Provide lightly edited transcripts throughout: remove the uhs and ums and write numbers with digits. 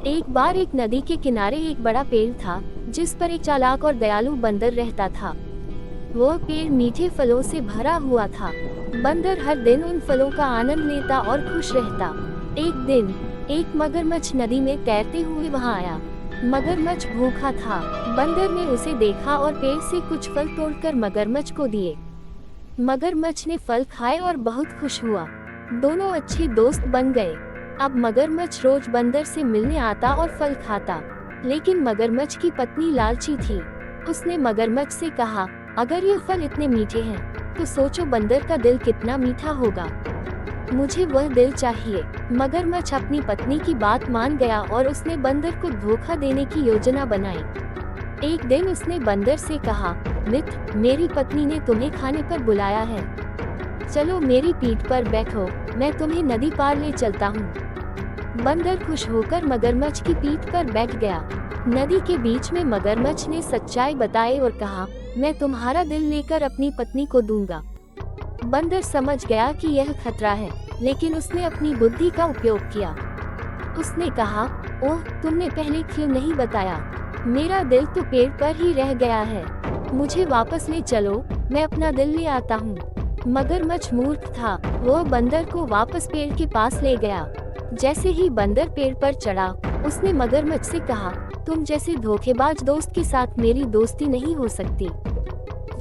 एक बार एक नदी के किनारे एक बड़ा पेड़ था, जिस पर एक चालाक और दयालु बंदर रहता था। वो पेड़ मीठे फलों से भरा हुआ था। बंदर हर दिन उन फलों का आनंद लेता और खुश रहता। एक दिन एक मगरमच्छ नदी में तैरते हुए वहां आया। मगरमच्छ भूखा था। बंदर ने उसे देखा और पेड़ से कुछ फल तोड़कर मगरमच्छ को दिए। मगरमच्छ ने फल खाए और बहुत खुश हुआ। दोनों अच्छे दोस्त बन गए। अब मगरमच्छ रोज बंदर से मिलने आता और फल खाता। लेकिन मगरमच्छ की पत्नी लालची थी। उसने मगरमच्छ से कहा, अगर ये फल इतने मीठे हैं, तो सोचो बंदर का दिल कितना मीठा होगा। मुझे वह दिल चाहिए। मगरमच्छ अपनी पत्नी की बात मान गया और उसने बंदर को धोखा देने की योजना बनाई। एक दिन उसने बंदर से कहा, मित्र, मेरी पत्नी ने तुम्हें खाने पर बुलाया है। चलो मेरी पीठ पर बैठो, मैं तुम्हें नदी पार ले चलता हूँ। बंदर खुश होकर मगरमच्छ की पीठ पर बैठ गया। नदी के बीच में मगरमच्छ ने सच्चाई बताई और कहा, मैं तुम्हारा दिल लेकर अपनी पत्नी को दूंगा। बंदर समझ गया कि यह खतरा है, लेकिन उसने अपनी बुद्धि का उपयोग किया। उसने कहा, ओह, तुमने पहले क्यों नहीं बताया? मेरा दिल तो पेड़ पर ही रह गया है। मुझे वापस ले चलो, मैं अपना दिल ले आता हूँ। मगरमच्छ मूर्ख था। वो बंदर को वापस पेड़ के पास ले गया। जैसे ही बंदर पेड़ पर चढ़ा, उसने मगरमच्छ से कहा, तुम जैसे धोखेबाज दोस्त के साथ मेरी दोस्ती नहीं हो सकती।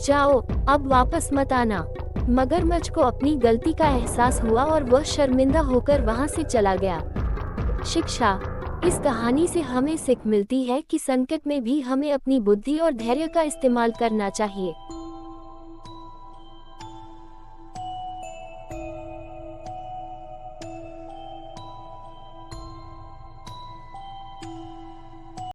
जाओ, अब वापस मत आना। मगरमच्छ को अपनी गलती का एहसास हुआ और वह शर्मिंदा होकर वहां से चला गया। शिक्षा: इस कहानी से हमें सीख मिलती है कि संकट में भी हमें अपनी बुद्धि और धैर्य का इस्तेमाल करना चाहिए।